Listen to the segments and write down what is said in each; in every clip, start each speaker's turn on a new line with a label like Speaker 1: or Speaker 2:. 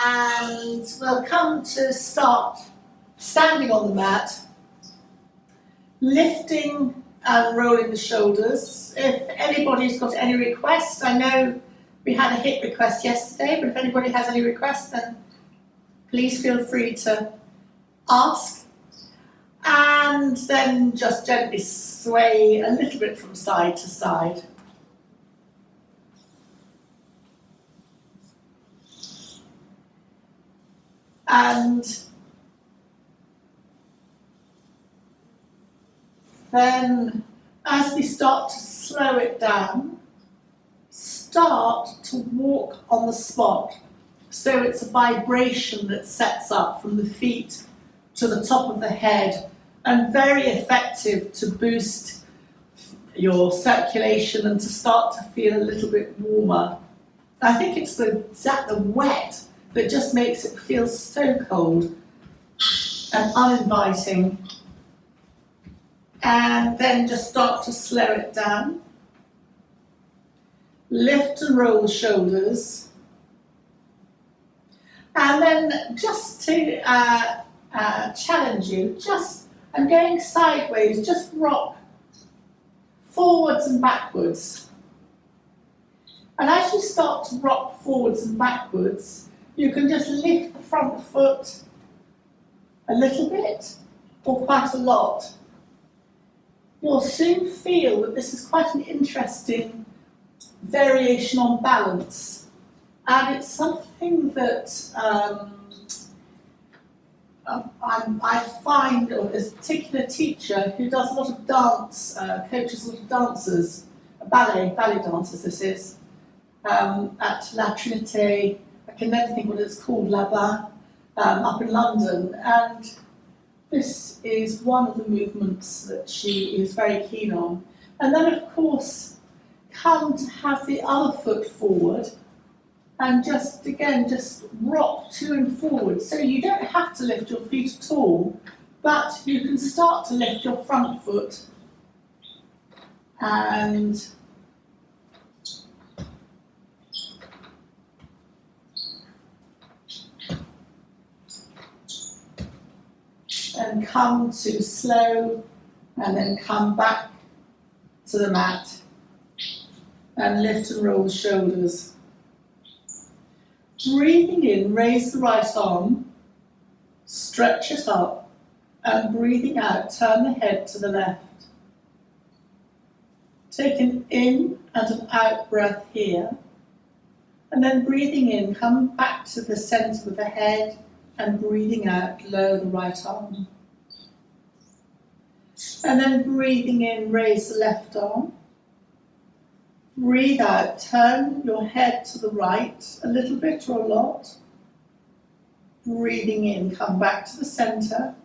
Speaker 1: And we'll come to start standing on the mat, lifting and rolling the shoulders. If anybody's got any requests, I know we had a hip request yesterday, but if anybody has any requests, then please feel free to ask. And then just gently sway a little bit from side to side. And then as we start to slow it down, start to walk on the spot. So it's a vibration that sets up from the feet to the top of the head, and very effective to boost your circulation and to start to feel a little bit warmer. I think it's the wet that just makes it feel so cold and uninviting. And then just start to slow it down. Lift and roll the shoulders. And then just to challenge you, I'm going sideways, just rock forwards and backwards. And as you start to rock forwards and backwards, you can just lift the front foot a little bit or quite a lot. You'll soon feel that this is quite an interesting variation on balance. And it's something that I find, or there's a particular teacher who does a lot of dance, coaches a lot of dancers, ballet dancers this is, at La Trinité. I can never think what it's called, là-bas, up in London. And this is one of the movements that she is very keen on. And then, of course, come to have the other foot forward and just rock to and forward. So you don't have to lift your feet at all, but you can start to lift your front foot and come to slow, and then come back to the mat and lift and roll the shoulders. Breathing in, raise the right arm, stretch it up, and breathing out, turn the head to the left. Take an in and an out breath here, and then breathing in, come back to the centre of the head, and breathing out, lower the right arm. And then breathing in, raise the left arm. Breathe out, turn your head to the right, a little bit or a lot. Breathing in, come back to the centre.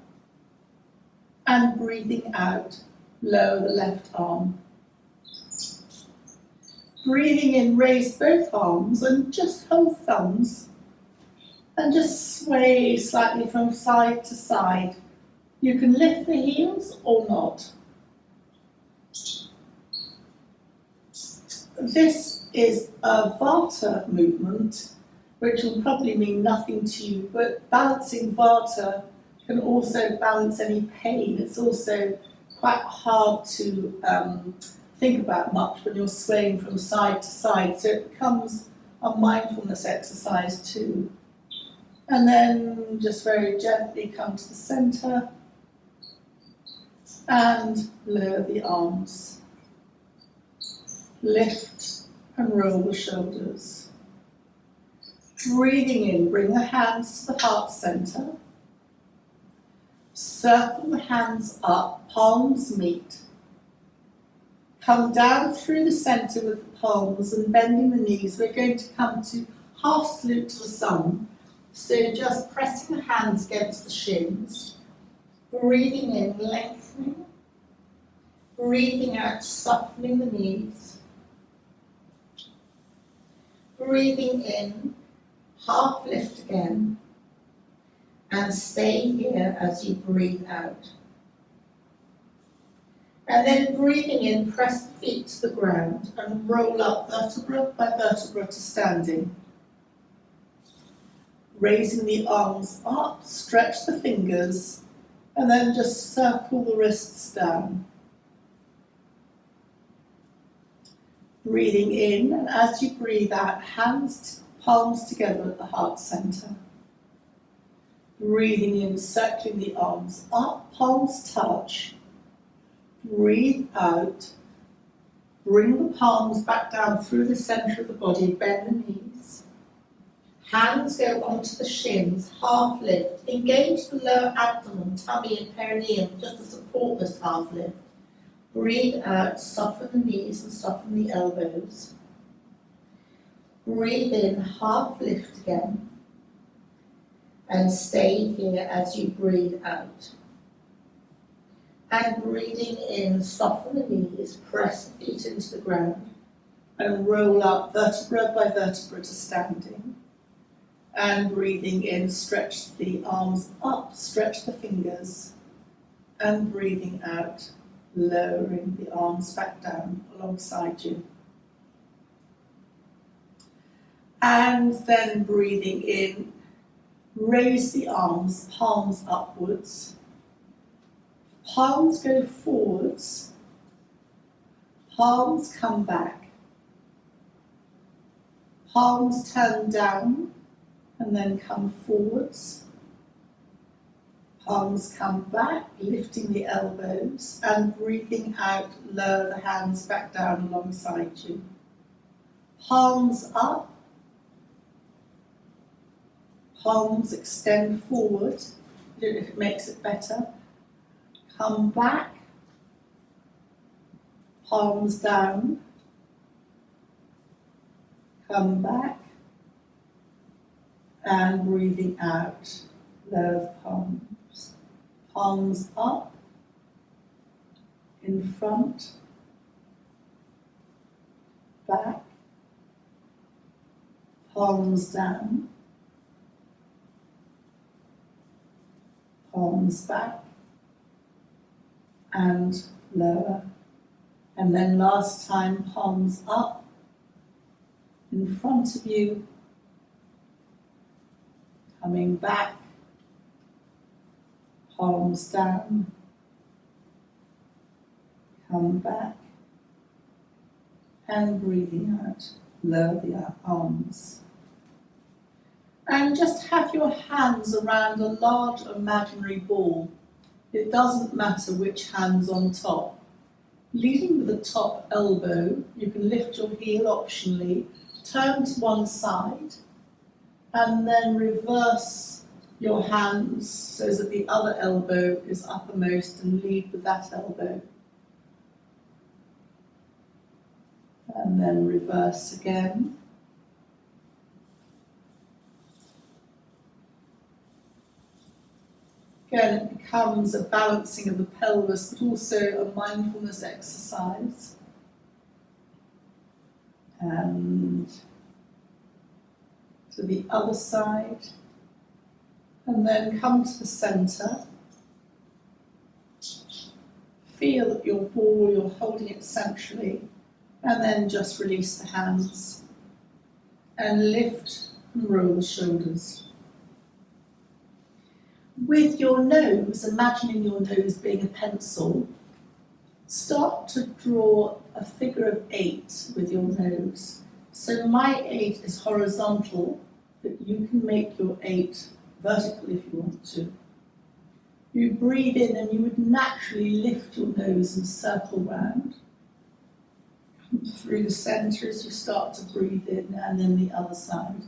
Speaker 1: And breathing out, lower the left arm. Breathing in, raise both arms and just hold thumbs. And just sway slightly from side to side. You can lift the heels or not. This is a Vata movement, which will probably mean nothing to you, but balancing Vata can also balance any pain. It's also quite hard to think about much when you're swaying from side to side, so it becomes a mindfulness exercise too. And then just very gently come to the centre and lower the arms. Lift and roll the shoulders. Breathing in, bring the hands to the heart centre. Circle the hands up, palms meet. Come down through the centre with the palms and bending the knees. We're going to come to half salute to the sun. So just pressing the hands against the shins. Breathing in, lengthening. Breathing out, softening the knees. Breathing in, half lift again. And stay here as you breathe out. And then breathing in, press the feet to the ground and roll up vertebra by vertebra to standing. raising the arms up, stretch the fingers, and then just circle the wrists down. Breathing in, and as you breathe out, hands, palms together at the heart center. Breathing in, circling the arms up, palms touch. Breathe out, bring the palms back down through the center of the body, bend the knees. Hands go onto the shins, half lift. Engage the lower abdomen, tummy and perineum just to support this half lift. Breathe out, soften the knees and soften the elbows. Breathe in, half lift again. And stay here as you breathe out. And breathing in, soften the knees, press the feet into the ground, and roll up vertebra by vertebra to standing. And breathing in, stretch the arms up, stretch the fingers, and breathing out, lowering the arms back down alongside you. And then breathing in, raise the arms, palms upwards. Palms go forwards, palms come back. Palms turn down and then come forwards. Palms come back, lifting the elbows, and breathing out, lower the hands back down alongside you. Palms up, palms extend forward. I don't know if it makes it better. Come back, palms down, come back, and breathing out, lower the palms. Palms up, in front, back, palms down, palms back, and lower. And then last time, palms up, in front of you, coming back, palms down, come back, and breathing out, lower the arms. And just have your hands around a large imaginary ball. It doesn't matter which hand's on top. Leading with the top elbow, you can lift your heel optionally, turn to one side, and then reverse your hands so that the other elbow is uppermost and lead with that elbow. And then reverse again. Again, it becomes a balancing of the pelvis, but also a mindfulness exercise. And to the other side. And then come to the center. Feel that your ball, you're holding it centrally. And then just release the hands. And lift and roll the shoulders. With your nose, imagining your nose being a pencil, start to draw a figure of 8 with your nose. So my 8 is horizontal, but you can make your 8 vertical if you want to. You breathe in and you would naturally lift your nose and circle round. Come through the center as you start to breathe in, and then the other side.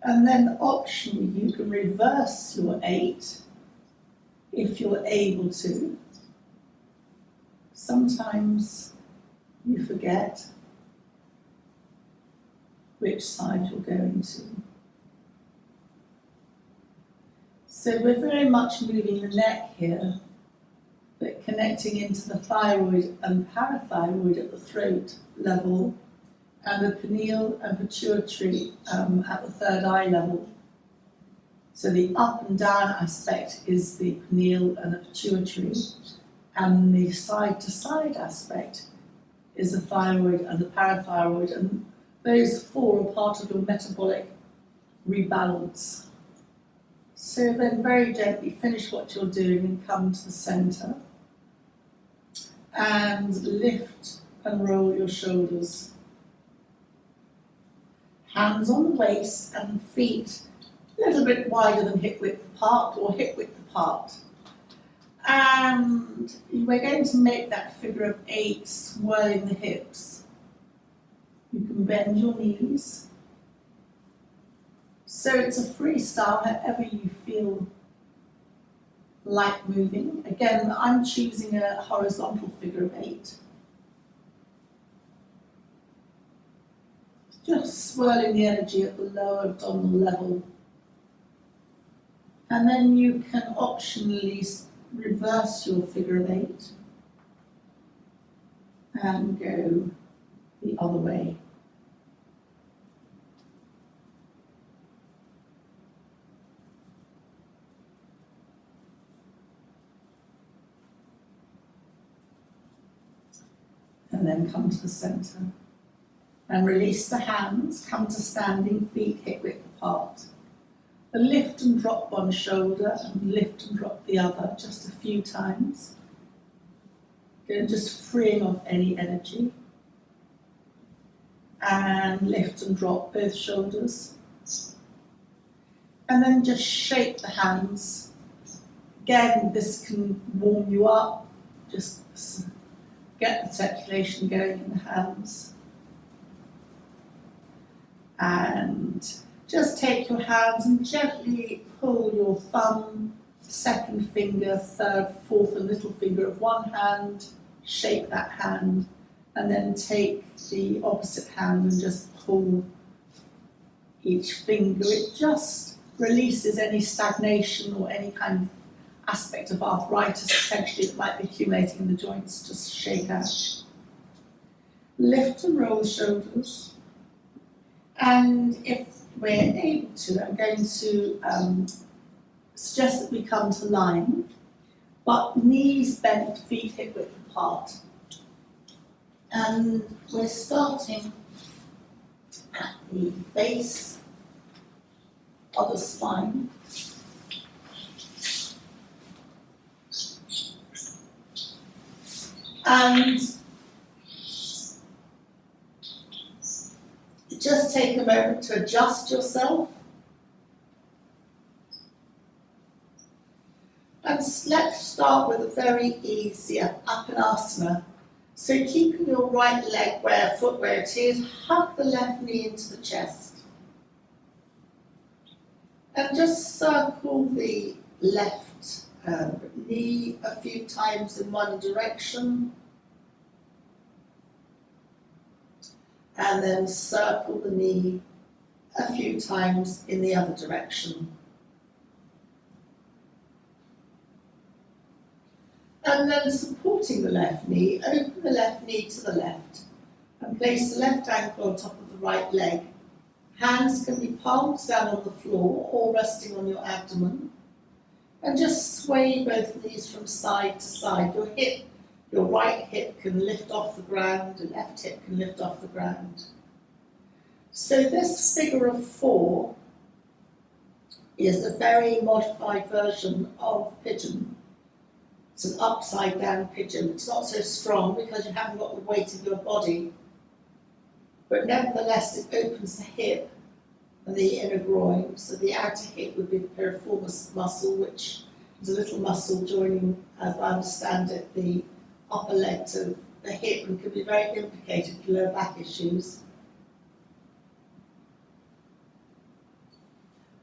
Speaker 1: And then optionally, you can reverse your 8 if you're able to. Sometimes you forget which side you're going to. So we're very much moving the neck here, but connecting into the thyroid and parathyroid at the throat level, and the pineal and pituitary at the third eye level. So the up and down aspect is the pineal and the pituitary, And the side-to-side aspect is the thyroid and the parathyroid, and those four are part of your metabolic rebalance. So then very gently finish what you're doing and come to the centre and lift and roll your shoulders. Hands on the waist and feet a little bit wider than hip width apart or hip width apart. And we're going to make that figure of 8, swirling the hips. You can bend your knees. So it's a freestyle, however you feel like moving. Again, I'm choosing a horizontal figure of 8. Just swirling the energy at the lower abdominal level. And then you can optionally reverse your figure of 8 and go the other way. And then come to the centre. And release the hands, come to standing, feet hip width apart. And lift and drop one shoulder and lift and drop the other just a few times. Again, just freeing off any energy. And lift and drop both shoulders. And then just shake the hands. Again, this can warm you up. Just get the circulation going in the hands. And just take your hands and gently pull your thumb, second finger, third, fourth and little finger of one hand, shake that hand, and then take the opposite hand and just pull each finger. It just releases any stagnation or any kind of aspect of arthritis potentially that might be accumulating in the joints. Just shake out. Lift and roll the shoulders. And if we're able to, I'm going to suggest that we come to line, but knees bent, feet hip width apart. And we're starting at the base of the spine. And just take a moment to adjust yourself. And let's start with a very easy Apanasana. So keeping your right leg foot where it is, hug the left knee into the chest. And just circle the left knee a few times in one direction. And then circle the knee a few times in the other direction. And then supporting the left knee, open the left knee to the left and place the left ankle on top of the right leg. Hands can be palms down on the floor or resting on your abdomen. And just sway both knees from side to side. Your right hip can lift off the ground, your left hip can lift off the ground. So this figure of 4 is a very modified version of Pigeon. It's an upside down pigeon. It's not so strong because you haven't got the weight of your body, but nevertheless it opens the hip and the inner groin. So the outer hip would be the piriformis muscle, which is a little muscle joining, as I understand it, the upper leg to the hip and could be very implicated with lower back issues.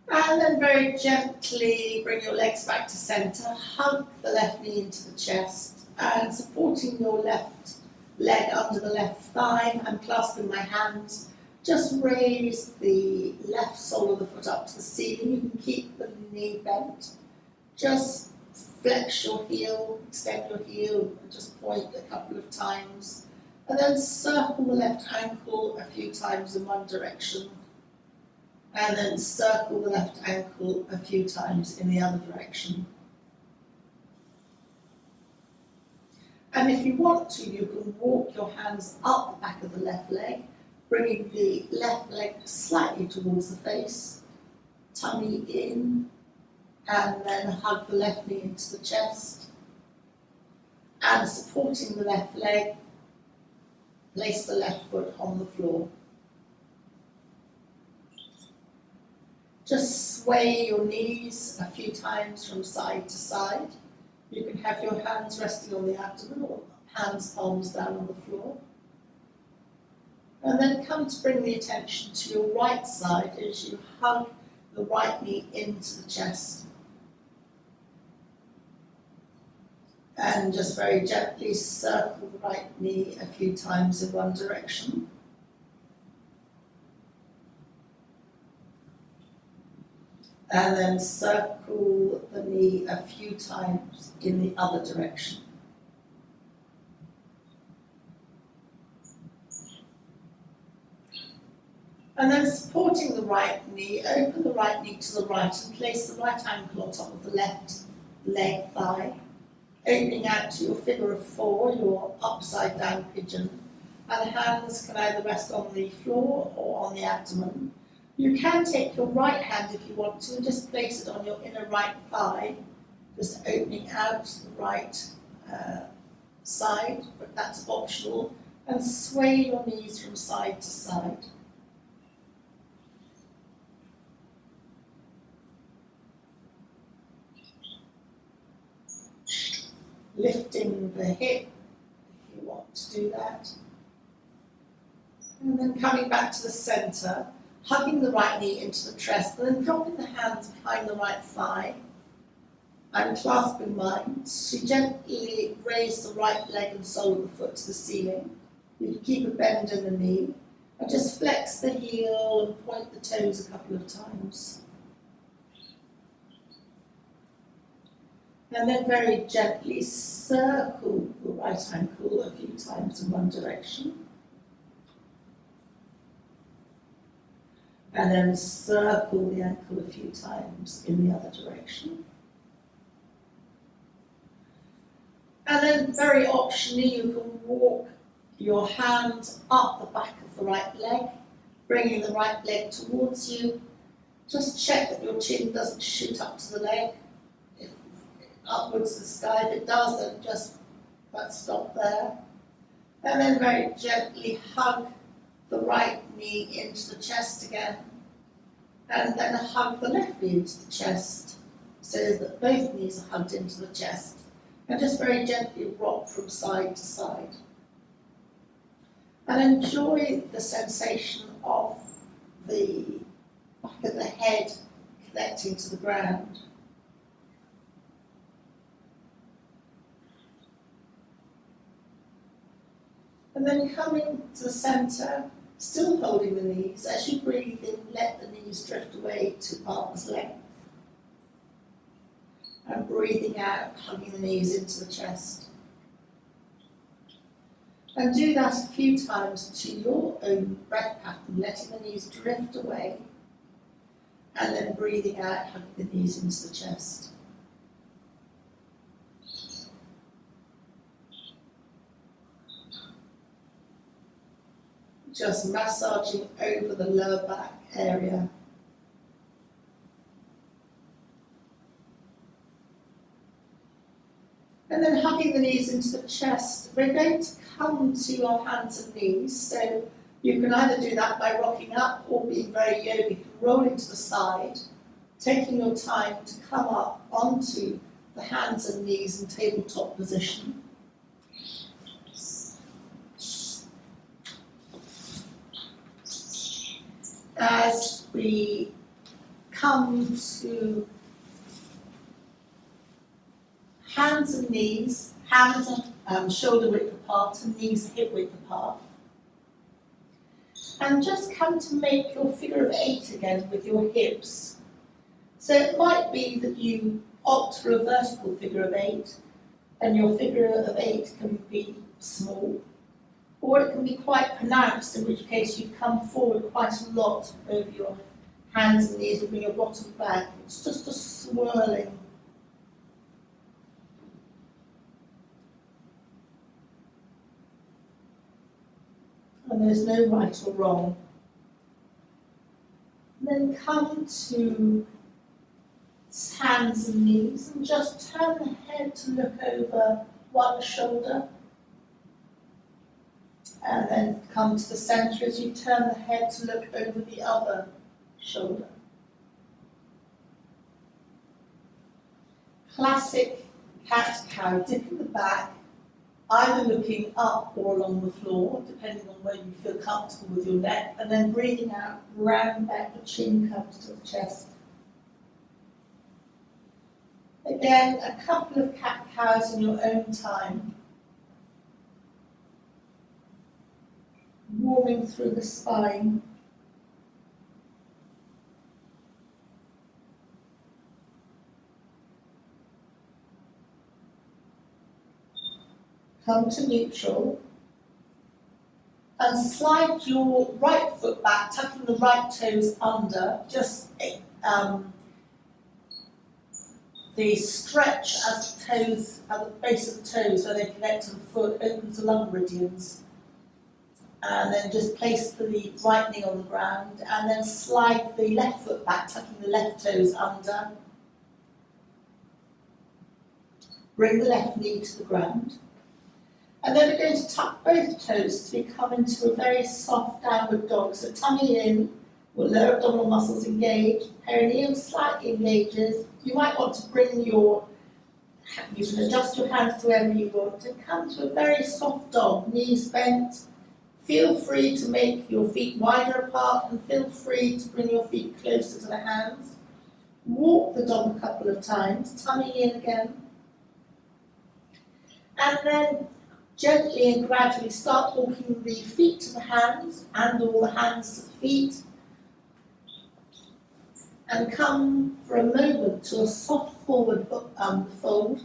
Speaker 1: And then very gently bring your legs back to centre, hug the left knee into the chest and supporting your left leg under the left thigh and clasping my hands, just raise the left sole of the foot up to the ceiling. You can keep the knee bent, just flex your heel, extend your heel, and just point a couple of times. And then circle the left ankle a few times in one direction. And then circle the left ankle a few times in the other direction. And if you want to, you can walk your hands up the back of the left leg, bringing the left leg slightly towards the face, tummy in, and then hug the left knee into the chest. And supporting the left leg, place the left foot on the floor. Just sway your knees a few times from side to side. You can have your hands resting on the abdomen or hands, palms down on the floor. And then come to bring the attention to your right side as you hug the right knee into the chest. And just very gently circle the right knee a few times in one direction. And then circle the knee a few times in the other direction. And then supporting the right knee, open the right knee to the right and place the right ankle on top of the left leg thigh, opening out to your figure of four, your upside down pigeon, and the hands can either rest on the floor or on the abdomen. You can take your right hand if you want to and just place it on your inner right thigh, just opening out the right side, but that's optional, and sway your knees from side to side. Lifting the hip if you want to do that. And then coming back to the center, hugging the right knee into the chest, and then dropping the hands behind the right thigh and clasping mine. So gently raise the right leg and sole of the foot to the ceiling. You can keep a bend in the knee and just flex the heel and point the toes a couple of times. And then very gently circle the right ankle a few times in one direction. And then circle the ankle a few times in the other direction. And then very optionally, you can walk your hands up the back of the right leg, bringing the right leg towards you. Just check that your chin doesn't shoot up to the leg, upwards to the sky. If it does, then just stop there. And then very gently hug the right knee into the chest again, and then hug the left knee into the chest so that both knees are hugged into the chest, and just very gently rock from side to side. And enjoy the sensation of the back of the head connecting to the ground. And then coming to the centre, still holding the knees. As you breathe in, let the knees drift away to arm's length. And breathing out, hugging the knees into the chest. And do that a few times to your own breath pattern, letting the knees drift away. And then breathing out, hugging the knees into the chest. Just massaging over the lower back area. And then hugging the knees into the chest. We're going to come to your hands and knees. So you can either do that by rocking up or being very yogic, rolling to the side, taking your time to come up onto the hands and knees in tabletop position. As we come to hands and knees, hands are shoulder width apart and knees hip width apart. And just come to make your figure of 8 again with your hips. So it might be that you opt for a vertical figure of 8 and your figure of 8 can be small. Or it can be quite pronounced, in which case you come forward quite a lot over your hands and knees and bring your bottom back. It's just a swirling. and there's no right or wrong. And then come to hands and knees and just turn the head to look over one shoulder. And then come to the centre as you turn the head to look over the other shoulder. Classic cat-cow, dip in the back, either looking up or along the floor, depending on where you feel comfortable with your neck, and then breathing out, round back, the chin comes to the chest. Again, a couple of cat-cows in your own time. Warming through the spine. Come to neutral and slide your right foot back, tucking the right toes under, just the stretch as the toes, at the base of the toes where they connect to the foot, opens the lung meridians. And then just place the right knee on the ground and then slide the left foot back, tucking the left toes under. Bring the left knee to the ground. And then we're going to tuck both toes as we come into a very soft downward dog. So tummy in, or lower abdominal muscles engage, perineum slightly engages. You might want to bring you can adjust your hands to wherever you want, and come to a very soft dog, knees bent. Feel free to make your feet wider apart and feel free to bring your feet closer to the hands. Walk the dog a couple of times, tummy in again. And then gently and gradually start walking the feet to the hands and all the hands to the feet. And come for a moment to a soft forward fold.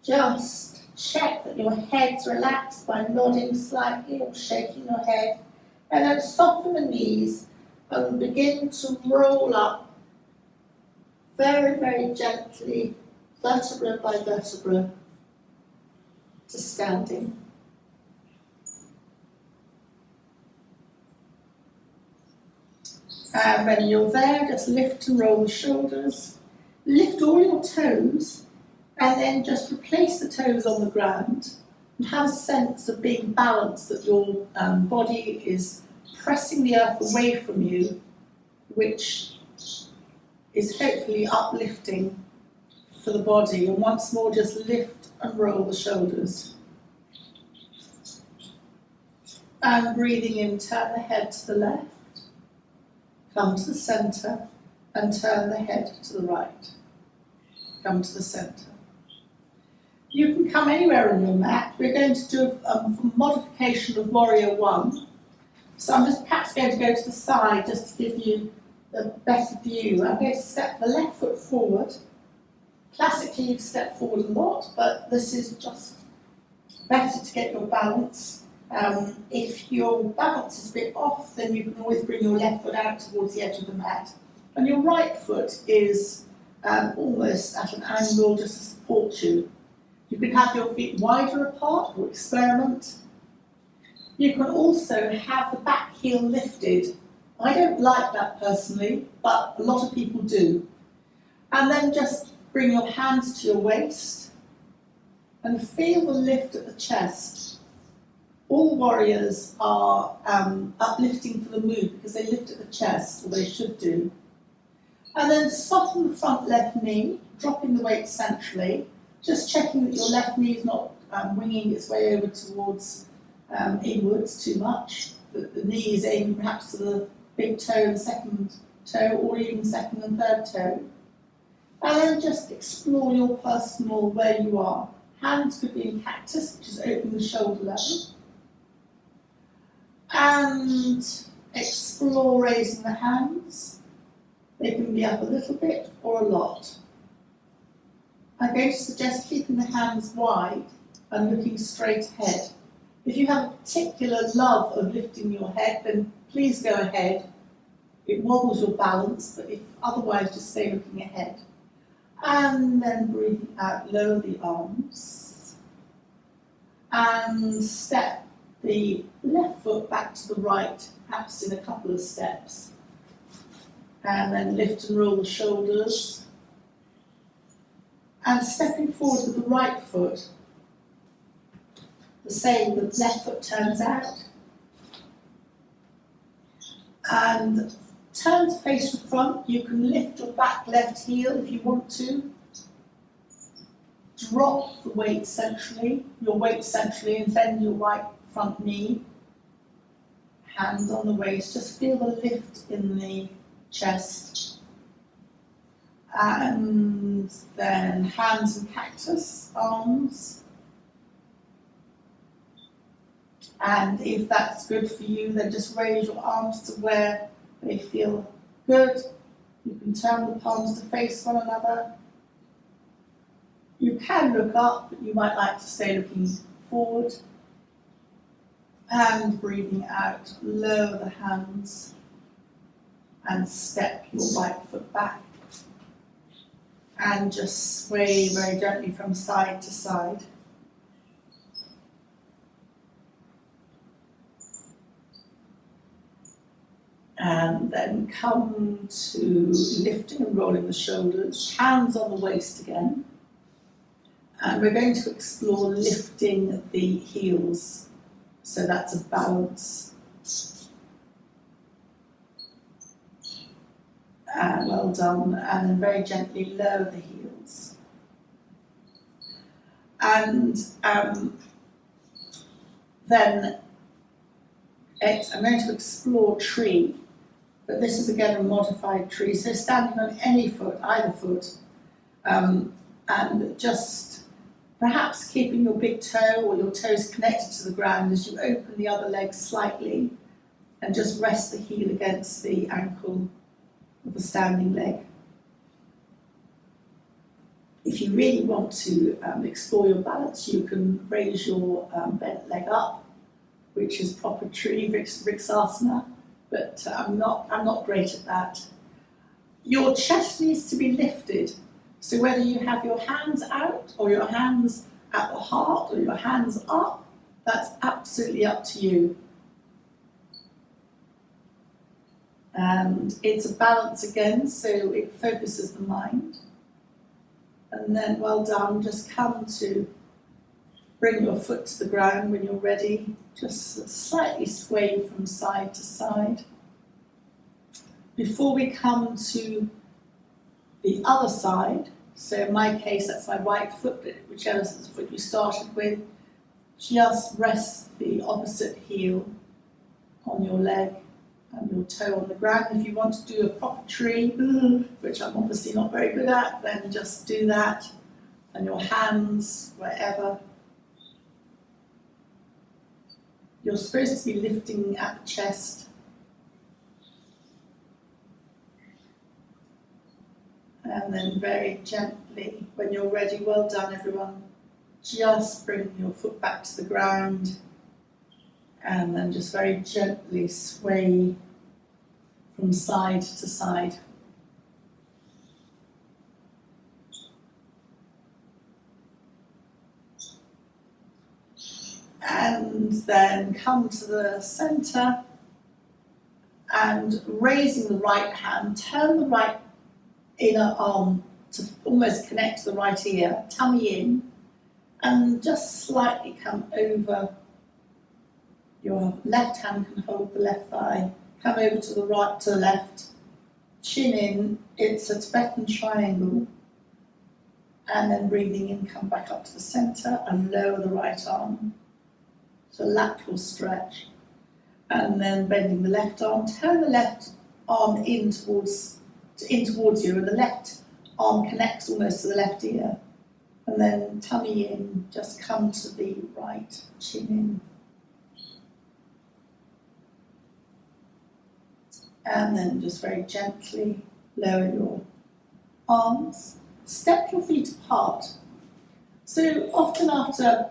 Speaker 1: Just check that your head's relaxed by nodding slightly or shaking your head. And then soften the knees and begin to roll up very, very gently, vertebra by vertebra, to standing. And when you're there, just lift and roll the shoulders. Lift all your toes, and then just replace the toes on the ground and have a sense of being balanced, that your body is pressing the earth away from you, which is hopefully uplifting for the body. And once more, just lift and roll the shoulders. And breathing in, turn the head to the left, come to the centre, and turn the head to the right. Come to the centre. You can come anywhere on your mat. We're going to do a modification of Warrior 1. So I'm just perhaps going to go to the side just to give you the better view. I'm going to step the left foot forward. Classically, you'd step forward a lot, but this is just better to get your balance. If your balance is a bit off, then you can always bring your left foot out towards the edge of the mat. And your right foot is almost at an angle just to support you. You can have your feet wider apart or experiment. You can also have the back heel lifted. I don't like that personally, but a lot of people do. And then just bring your hands to your waist and feel the lift at the chest. All warriors are uplifting for the move because they lift at the chest, or they should do. And then soften the front left knee, dropping the weight centrally, just checking that your left knee is not winging its way over towards inwards too much. That the knee is aiming perhaps to the big toe and second toe, or even second and third toe. And then just explore your personal where you are. Hands could be in cactus, which is open the shoulder level. And explore raising the hands. They can be up a little bit or a lot. I'm going to suggest keeping the hands wide and looking straight ahead. If you have a particular love of lifting your head, then please go ahead. It wobbles your balance, but if otherwise, just stay looking ahead. And then breathing out, lower the arms. and step the left foot back to the right, perhaps in a couple of steps. And then lift and roll the shoulders. And stepping forward with the right foot, the same, the left foot turns out. And turn to face the front. You can lift your back left heel if you want to. Drop the weight centrally, and bend your right front knee. Hands on the waist, just feel the lift in the chest. And then hands and cactus, arms. And if that's good for you, then just raise your arms to where they feel good. You can turn the palms to face one another. You can look up, but you might like to stay looking forward. And breathing out, lower the hands and step your right foot back. And just sway very gently from side to side. And then come to lifting and rolling the shoulders, hands on the waist again. And we're going to explore lifting the heels. So that's a balance. And well done. And then very gently lower the heels. And then I'm going to explore tree. But this is again a modified tree. So standing on any foot, either foot, and just perhaps keeping your big toe or your toes connected to the ground as you open the other leg slightly and just rest the heel against the ankle of the standing leg. If you really want to explore your balance, you can raise your bent leg up, which is proper tree, Vriksasana, but I'm not great at that. Your chest needs to be lifted. So whether you have your hands out or your hands at the heart or your hands up, that's absolutely up to you. And it's a balance again, so it focuses the mind. And then well done, just come to bring your foot to the ground when you're ready. Just slightly sway from side to side. Before we come to the other side, so in my case that's my right foot, but whichever foot you started with, just rest the opposite heel on your leg and your toe on the ground. If you want to do a proper tree, which I'm obviously not very good at, then just do that. And your hands wherever. You're supposed to be lifting at the chest. And then very gently, when you're ready, well done everyone, just bring your foot back to the ground and then just very gently sway from side to side. And then come to the center and raising the right hand, turn the right inner arm to almost connect to the right ear, tummy in, and just slightly come over. Your left hand can hold the left thigh, come over to the right, to the left, chin in, it's a Tibetan triangle, and then breathing in, come back up to the center and lower the right arm. So lateral stretch, and then bending the left arm, turn the left arm in towards you, and the left arm connects almost to the left ear, and then tummy in, just come to the right, chin in. And then just very gently lower your arms, step your feet apart. So often after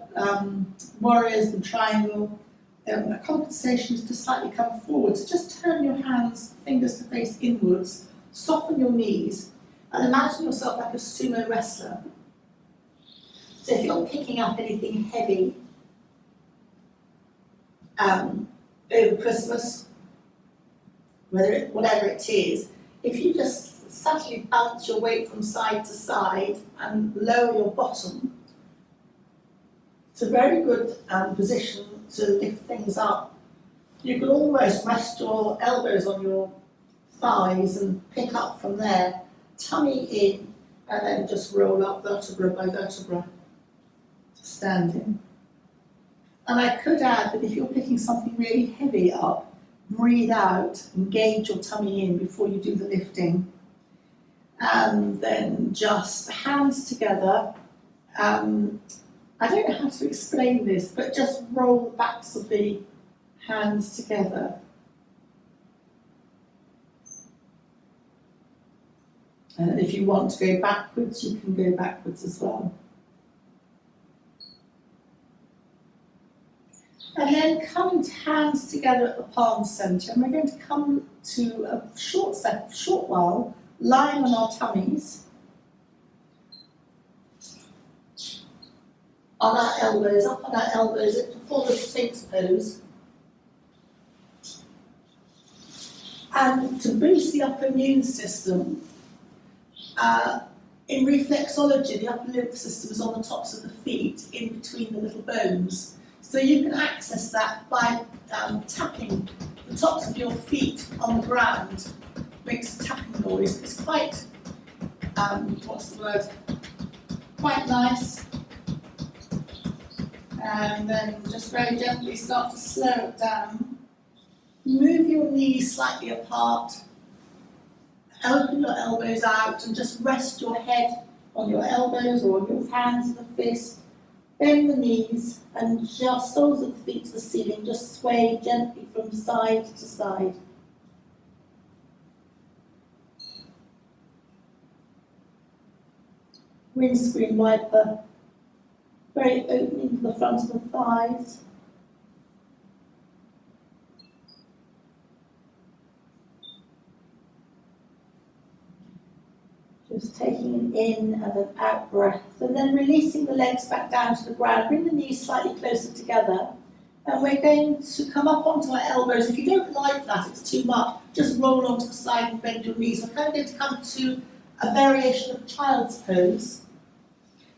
Speaker 1: warriors and triangle, a compensation is to slightly come forward. So just turn your hands, fingers to face inwards, soften your knees, and imagine yourself like a sumo wrestler. So if you're picking up anything heavy, over Christmas, whatever it is, if you just subtly bounce your weight from side to side and lower your bottom, it's a very good position to lift things up. You can almost rest your elbows on your thighs and pick up from there, tummy in, and then just roll up vertebra by vertebra to standing. And I could add that if you're picking something really heavy up, breathe out, engage your tummy in before you do the lifting. And then just hands together. I don't know how to explain this, but just roll the backs of the hands together. And if you want to go backwards, you can go backwards as well. And then coming to hands together at the palm centre, and we're going to come to a short while, lying on our tummies, on our elbows, up on our elbows, for the Sphinx pose. And to boost the upper immune system, in reflexology, the upper lymph system is on the tops of the feet, in between the little bones. So you can access that by tapping the tops of your feet on the ground. Makes a tapping noise. It's quite, quite nice. And then just very gently start to slow it down. Move your knees slightly apart. Open your elbows out and just rest your head on your elbows or on your hands and the fist. Bend the knees and just soles of the feet to the ceiling, just sway gently from side to side. Windscreen wiper, very opening to the front of the thighs. Just taking an in and an out breath, and then releasing the legs back down to the ground. Bring the knees slightly closer together, and we're going to come up onto our elbows. If you don't like that, it's too much, just roll onto the side and bend your knees. We're kind of going to come to a variation of child's pose.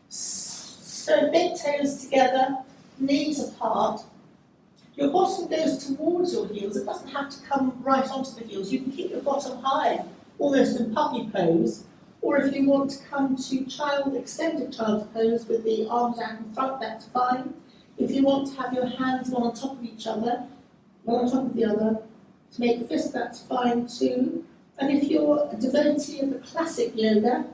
Speaker 1: So big toes together, knees apart. Your bottom goes towards your heels. It doesn't have to come right onto the heels. You can keep your bottom high, almost in puppy pose. Or if you want to come to extended child's pose with the arms out in front, that's fine. If you want to have your hands one on top of each other, one on top of the other, to make fists, that's fine too. And if you're a devotee of the classic yoga,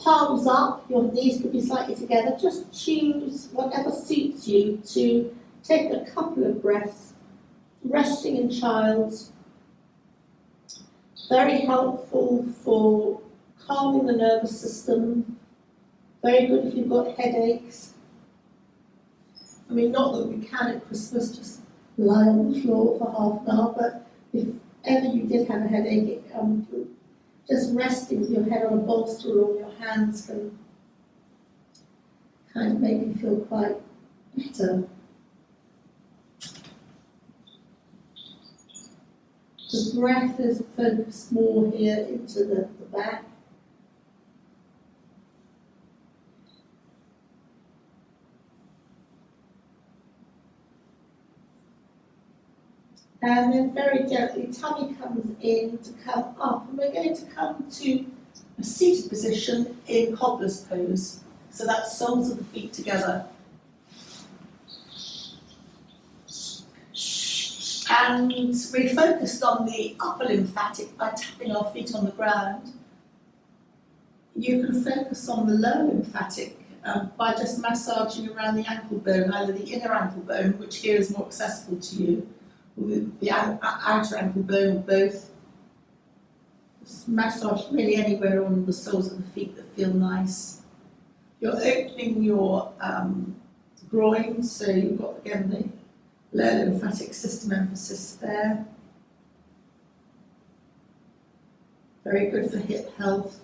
Speaker 1: palms up, your knees could be slightly together, just choose whatever suits you to take a couple of breaths, resting in child's. Very helpful for calming the nervous system. Very good if you've got headaches. I mean, not that we can at Christmas just lie on the floor for half an hour, but if ever you did have a headache, just resting with your head on a bolster or your hands can kind of make you feel quite better. The breath is focused more here into the back. And then very gently, tummy comes in to come up. And we're going to come to a seated position in Cobbler's pose. So that's soles of the feet together. And we focused on the upper lymphatic by tapping our feet on the ground. You can focus on the lower lymphatic by just massaging around the ankle bone, either the inner ankle bone, which here is more accessible to you, or the outer ankle bone, or both. Just massage really anywhere on the soles of the feet that feel nice. You're opening your groin, so you've got, again, the lower lymphatic system emphasis there. Very good for hip health.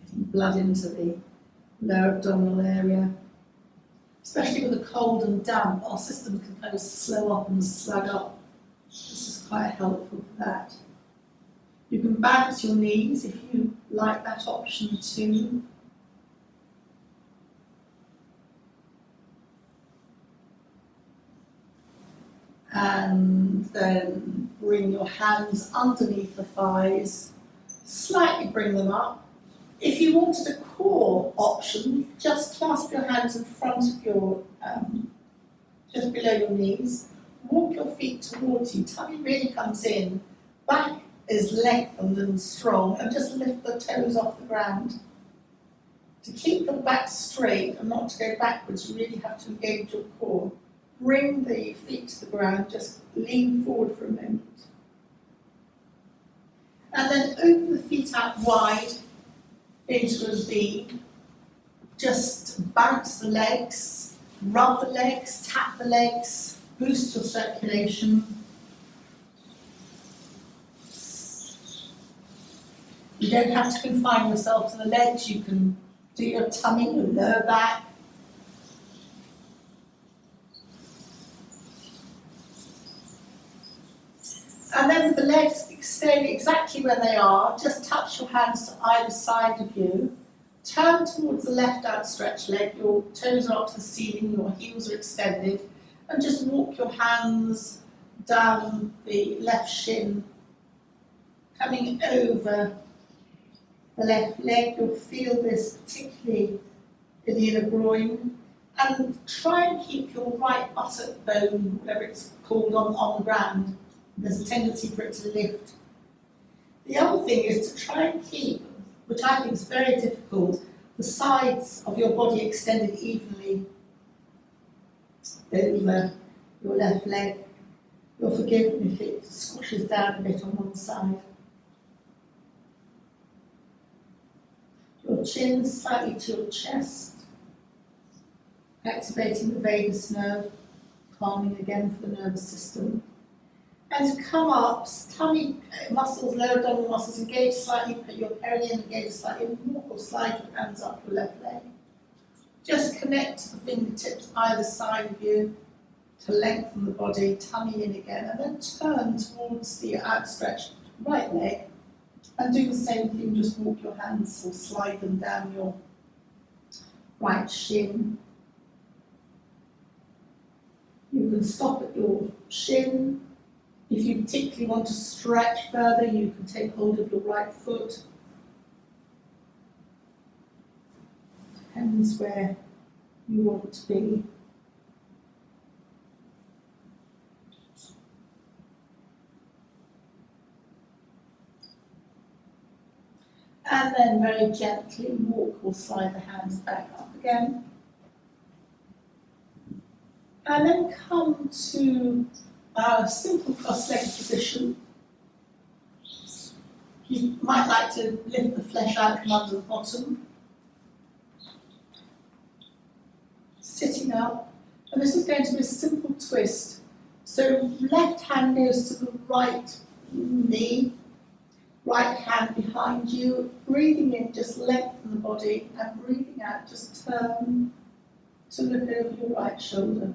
Speaker 1: Getting blood into the lower abdominal area. especially with the cold and damp, our system can kind of slow up and slug up. This is quite helpful for that. You can bounce your knees if you like that option too. And then bring your hands underneath the thighs, slightly bring them up. If you wanted a core option, just clasp your hands in front of your, just below your knees. Walk your feet towards you, tummy really comes in, back is lengthened and strong, and just lift the toes off the ground. To keep your back straight and not to go backwards, you really have to engage your core. Bring the feet to the ground, just lean forward for a moment. And then open the feet out wide into a V. Just bounce the legs, rub the legs, tap the legs, boost your circulation. You don't have to confine yourself to the legs, you can do your tummy, your lower back. And then with the legs staying exactly where they are, just touch your hands to either side of you. Turn towards the left outstretched leg, your toes are up to the ceiling, your heels are extended, and just walk your hands down the left shin, coming over the left leg. You'll feel this particularly in the inner groin. And try and keep your right buttock bone, whatever it's called, on the ground. There's a tendency for it to lift. The other thing is to try and keep, which I think is very difficult, the sides of your body extended evenly over your left leg. You're forgiven if it squashes down a bit on one side. Your chin slightly to your chest, activating the vagus nerve, calming again for the nervous system. And come up, tummy muscles, lower abdominal muscles engage slightly, put your perineum engage slightly, walk or slide your hands up your left leg. Just connect the fingertips either side of you to lengthen the body, tummy in again, and then turn towards the outstretched right leg and do the same thing, just walk your hands or slide them down your right shin. You can stop at your shin. If you particularly want to stretch further, you can take hold of your right foot. Depends where you want to be. And then very gently walk or slide the hands back up again. And then come to a simple cross-legged position. You might like to lift the flesh out from under the bottom. Sitting up, and this is going to be a simple twist. So left hand goes to the right knee, right hand behind you. Breathing in, just lengthen the body, and breathing out, just turn to look over your right shoulder.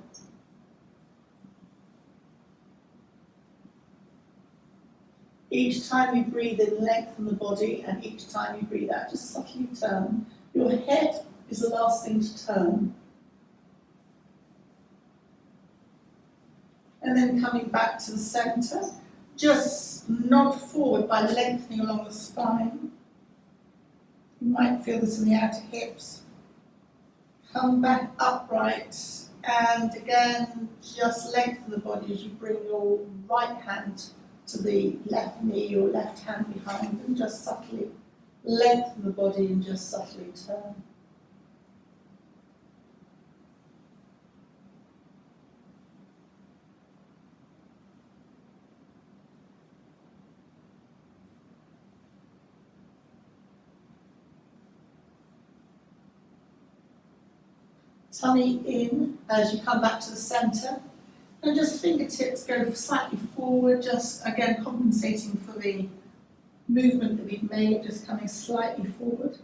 Speaker 1: Each time you breathe in, lengthen the body, and each time you breathe out, just subtly turn. Your head is the last thing to turn. And then coming back to the centre, just nod forward by lengthening along the spine. You might feel this in the outer hips. Come back upright, and again, just lengthen the body as you bring your right hand to the left knee, your left hand behind, and just subtly lengthen the body and just subtly turn. Tummy in as you come back to the centre, and just fingertips go slightly forward, just again compensating for the movement that we've made, just coming slightly forward.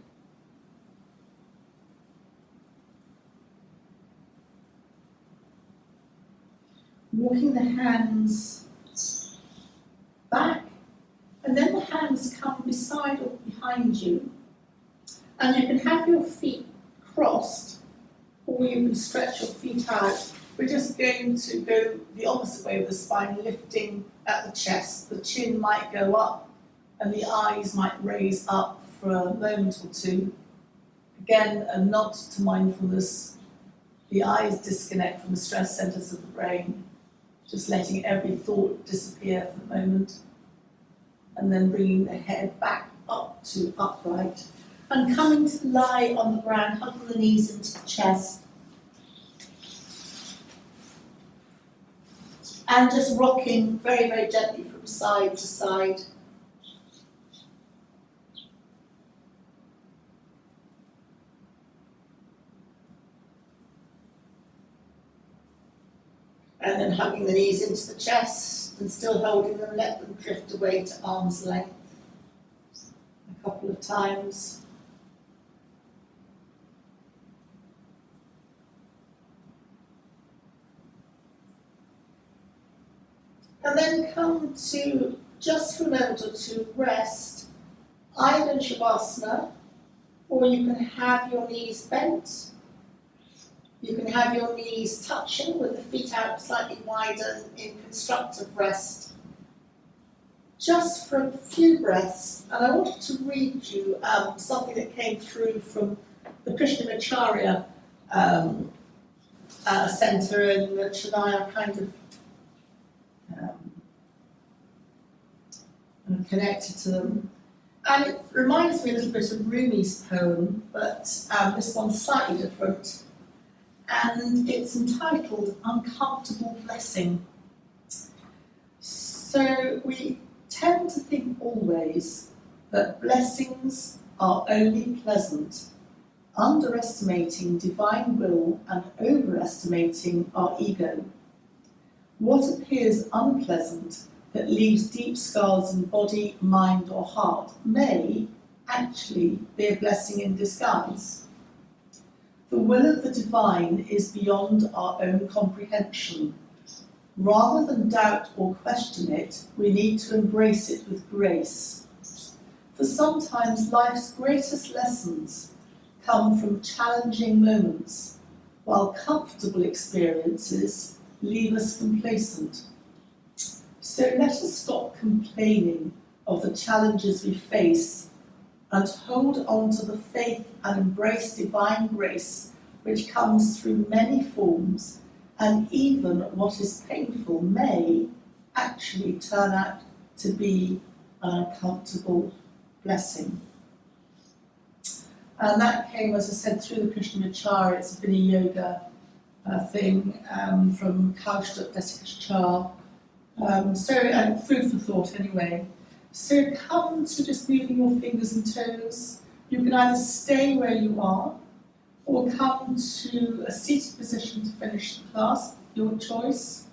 Speaker 1: walking the hands back, and then the hands come beside or behind you, and you can have your feet crossed, or you can stretch your feet out. We're just going to go the opposite way with the spine, lifting at the chest. The chin might go up, and the eyes might raise up for a moment or two. Again, a nod to mindfulness. The eyes disconnect from the stress centers of the brain, just letting every thought disappear for the moment, and then bringing the head back up to upright, and coming to lie on the ground, hugging the knees into the chest, and just rocking very, very gently from side to side. And then hugging the knees into the chest and still holding them, let them drift away to arm's length a couple of times. And then come to, just for a moment or two, rest, either in Shavasana, or you can have your knees bent. You can have your knees touching with the feet out slightly wider in constructive rest. Just for a few breaths, and I wanted to read you something that came through from the Krishnamacharya Centre in Chennai, kind of connected to them. And it reminds me a little bit of Rumi's poem, but this one's slightly different. And it's entitled Uncomfortable Blessing. So we tend to think always that blessings are only pleasant, underestimating divine will and overestimating our ego. What appears unpleasant that leaves deep scars in body, mind, or heart may actually be a blessing in disguise. The will of the divine is beyond our own comprehension. Rather than doubt or question it, we need to embrace it with grace. For sometimes life's greatest lessons come from challenging moments, while comfortable experiences leave us complacent. So let us stop complaining of the challenges we face and hold on to the faith and embrace divine grace, which comes through many forms, and even what is painful may actually turn out to be an uncomfortable blessing. And that came, as I said, through the Krishnamacharya. It's a Vinaya Yoga thing from Kaustubh Desikachar. And food for thought anyway. So come to just moving your fingers and toes. You can either stay where you are or come to a seated position to finish the class, your choice.